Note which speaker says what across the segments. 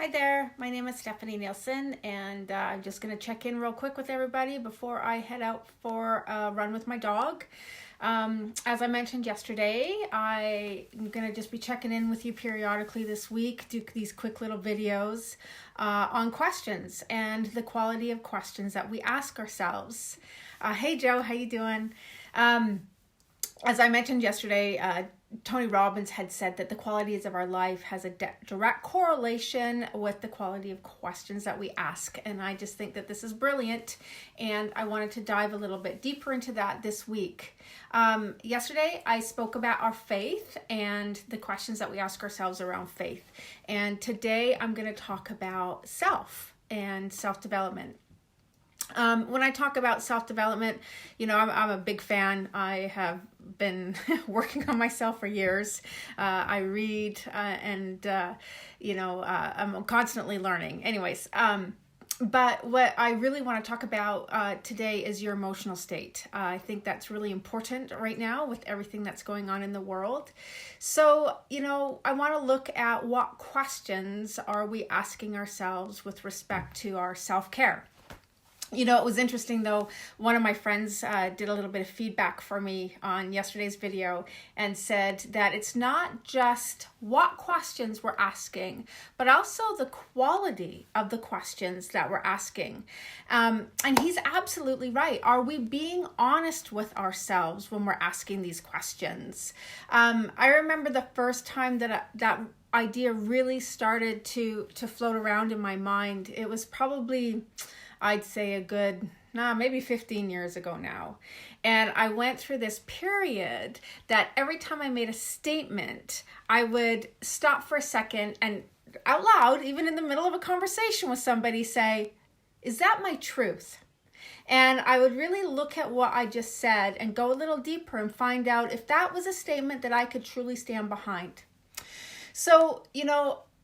Speaker 1: Hi there, my name is Stephanie Nielsen, and I'm just going to check in real quick with everybody before I head out for a run with my dog. As I mentioned yesterday, I'm going to just be checking in with you periodically this week, do these quick little videos on questions and the quality of questions that we ask ourselves. Hey Joe, how you doing? As I mentioned yesterday, Tony Robbins had said that the qualities of our life has a direct correlation with the quality of questions that we ask. And I just think that this is brilliant. And I wanted to dive a little bit deeper into that this week. Yesterday, I spoke about our faith and the questions that we ask ourselves around faith. And today, I'm going to talk about self and self-development. When I talk about self-development, I'm a big fan. I have been working on myself for years. I read and I'm constantly learning. Anyways, but what I really want to talk about today is your emotional state. I think that's really important right now with everything that's going on in the world. So, I want to look at what questions are we asking ourselves with respect to our self-care. It was interesting though, one of my friends did a little bit of feedback for me on yesterday's video and said that it's not just what questions we're asking, but also the quality of the questions that we're asking. And he's absolutely right. Are we being honest with ourselves when we're asking these questions? I remember the first time that idea really started to float around in my mind. It was probably, I'd say a good, maybe 15 years ago now. And I went through this period that every time I made a statement, I would stop for a second and out loud, even in the middle of a conversation with somebody, say, is that my truth? And I would really look at what I just said and go a little deeper and find out if that was a statement that I could truly stand behind. So,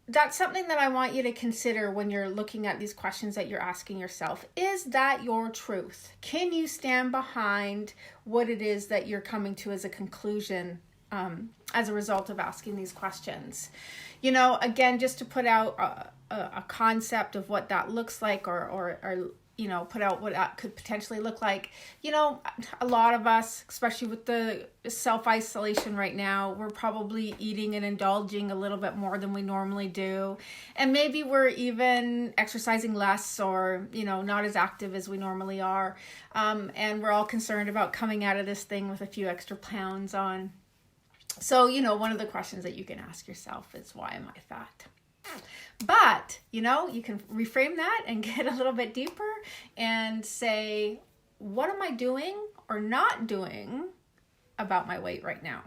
Speaker 1: that's something that I want you to consider when you're looking at these questions that you're asking yourself. Is that your truth? Can you stand behind what it is that you're coming to as a conclusion as a result of asking these questions? Again, just to put out a concept of what that looks like or put out what that could potentially look like. A lot of us, especially with the self-isolation right now, we're probably eating and indulging a little bit more than we normally do. And maybe we're even exercising less or, not as active as we normally are. And we're all concerned about coming out of this thing with a few extra pounds on. So, one of the questions that you can ask yourself is, why am I fat? But, you can reframe that and get a little bit deeper and say, what am I doing or not doing about my weight right now?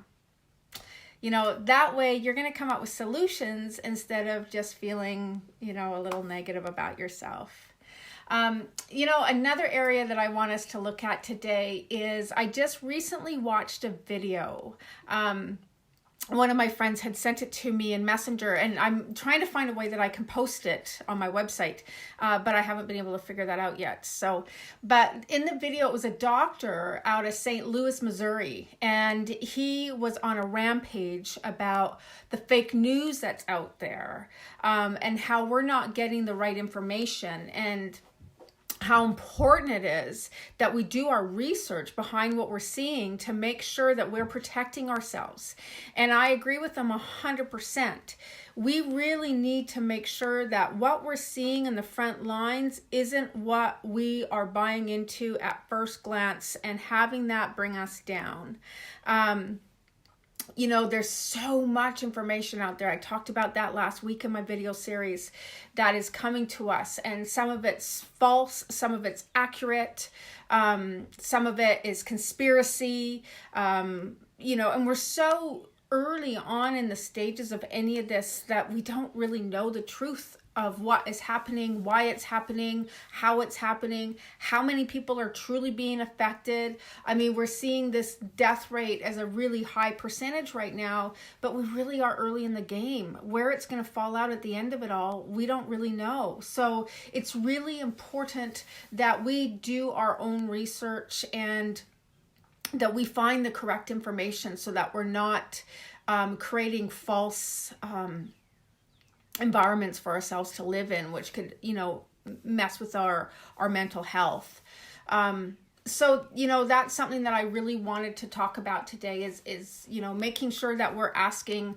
Speaker 1: That way you're going to come up with solutions instead of just feeling, a little negative about yourself. Another area that I want us to look at today is I just recently watched a video. One of my friends had sent it to me in Messenger, and I'm trying to find a way that I can post it on my website, but I haven't been able to figure that out yet. But in the video, it was a doctor out of St. Louis, Missouri, and he was on a rampage about the fake news that's out there, and how we're not getting the right information, and how important it is that we do our research behind what we're seeing to make sure that we're protecting ourselves. And I agree with them 100%. We really need to make sure that what we're seeing in the front lines isn't what we are buying into at first glance and having that bring us down. There's so much information out there. I talked about that last week in my video series that is coming to us, and some of it's false, some of it's accurate, some of it is conspiracy, and we're so early on in the stages of any of this that we don't really know the truth of what is happening, why it's happening, how it's happening, how many people are truly being affected. I mean, we're seeing this death rate as a really high percentage right now, but we really are early in the game. Where it's going to fall out at the end of it all, we don't really know. So it's really important that we do our own research and that we find the correct information so that we're not creating false environments for ourselves to live in, which could, mess with our mental health. So, that's something that I really wanted to talk about today is making sure that we're asking,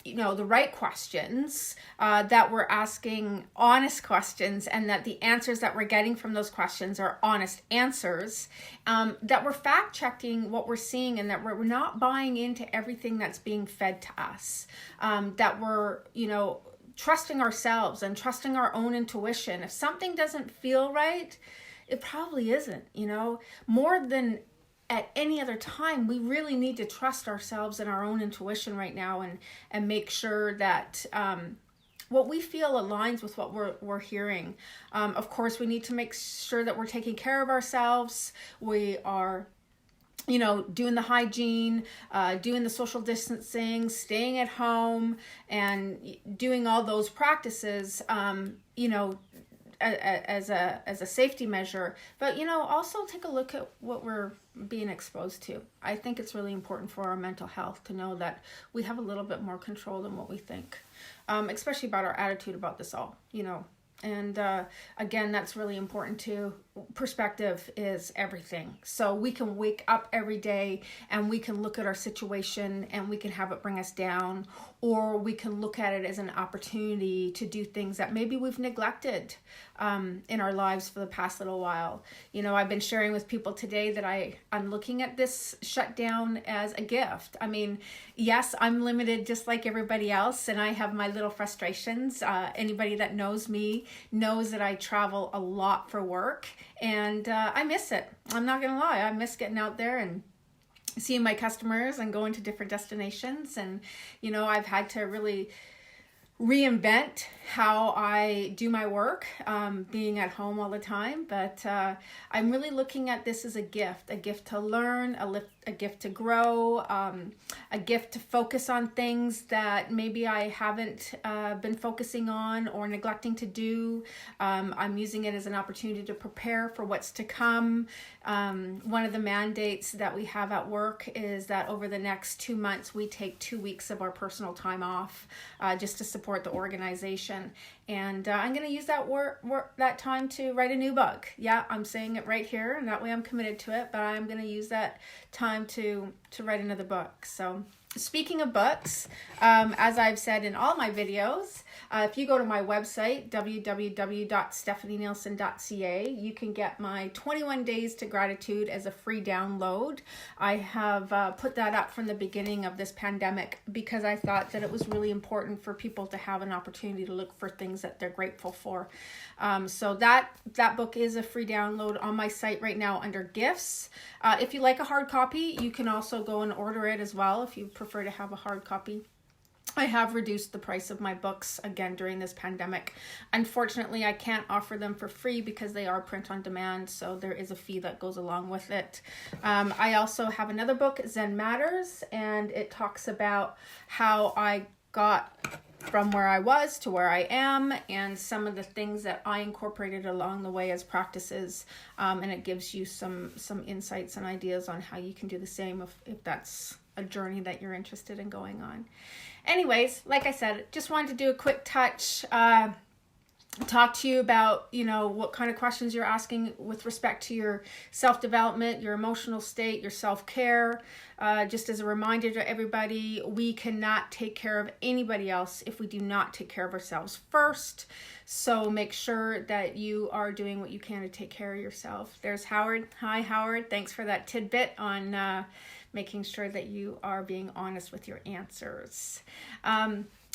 Speaker 1: the right questions, that we're asking honest questions, and that the answers that we're getting from those questions are honest answers, that we're fact checking what we're seeing, and that we're not buying into everything that's being fed to us, that we're, trusting ourselves and trusting our own intuition. If something doesn't feel right, it probably isn't, more than at any other time. We really need to trust ourselves and our own intuition right now, and make sure that what we feel aligns with what we're hearing. Of course, we need to make sure that we're taking care of ourselves. We are doing the hygiene, doing the social distancing, staying at home, and doing all those practices, as a safety measure. But, also take a look at what we're being exposed to. I think it's really important for our mental health to know that we have a little bit more control than what we think, especially about our attitude about this all, And again, that's really important too. Perspective is everything. So we can wake up every day and we can look at our situation and we can have it bring us down, or we can look at it as an opportunity to do things that maybe we've neglected in our lives for the past little while. I've been sharing with people today that I'm looking at this shutdown as a gift. I mean, yes, I'm limited just like everybody else, and I have my little frustrations. Anybody that knows me knows that I travel a lot for work, and I miss it. I'm not gonna lie, I miss getting out there and seeing my customers and going to different destinations. And I've had to really reinvent how I do my work, being at home all the time. But I'm really looking at this as a gift to learn, a gift to grow, a gift to focus on things that maybe I haven't been focusing on or neglecting to do. I'm using it as an opportunity to prepare for what's to come. One of the mandates that we have at work is that over the next 2 months, we take 2 weeks of our personal time off, just to support the organization. And I'm going to use that time to write a new book. Yeah, I'm saying it right here, and that way I'm committed to it, but I'm going to use that time to write another book. So speaking of books, as I've said in all my videos, if you go to my website, www.stephanienielsen.ca, you can get my 21 Days to Gratitude as a free download. I have put that up from the beginning of this pandemic because I thought that it was really important for people to have an opportunity to look for things that they're grateful for. So that book is a free download on my site right now under gifts. If you like a hard copy, you can also go and order it as well if you prefer to have a hard copy. I have reduced the price of my books again during this pandemic. Unfortunately, I can't offer them for free because they are print on demand, so there is a fee that goes along with it. I also have another book, Zen Matters, and it talks about how I got from where I was to where I am, and some of the things that I incorporated along the way as practices, and it gives you some insights and ideas on how you can do the same if that's a journey that you're interested in going on. Anyways, like I said, just wanted to do a quick touch, talk to you about, what kind of questions you're asking with respect to your self-development, your emotional state, your self-care. Just as a reminder to everybody, we cannot take care of anybody else if we do not take care of ourselves first. So make sure that you are doing what you can to take care of yourself. There's Howard. Hi, Howard. Thanks for that tidbit on making sure that you are being honest with your answers.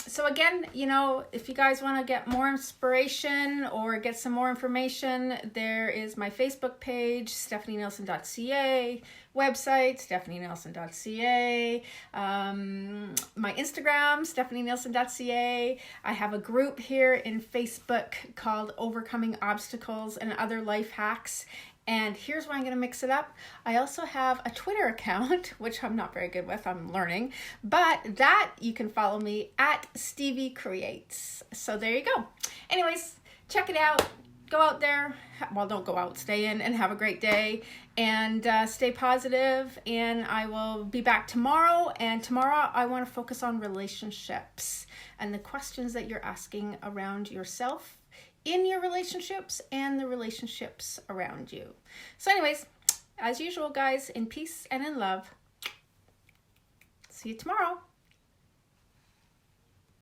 Speaker 1: So again, if you guys want to get more inspiration or get some more information, there is my Facebook page, stephanienielsen.ca, website, stephanienielsen.ca, my Instagram, stephanienielsen.ca. I have a group here in Facebook called Overcoming Obstacles and Other Life Hacks. And here's why I'm going to mix it up. I also have a Twitter account, which I'm not very good with, I'm learning, but that you can follow me at Stevie Creates. So there you go. Anyways, check it out. Go out there, well, don't go out, stay in and have a great day, and stay positive. And I will be back tomorrow. And tomorrow I want to focus on relationships and the questions that you're asking around yourself in your relationships and the relationships around you. So anyways, as usual, guys, in peace and in love. See you tomorrow.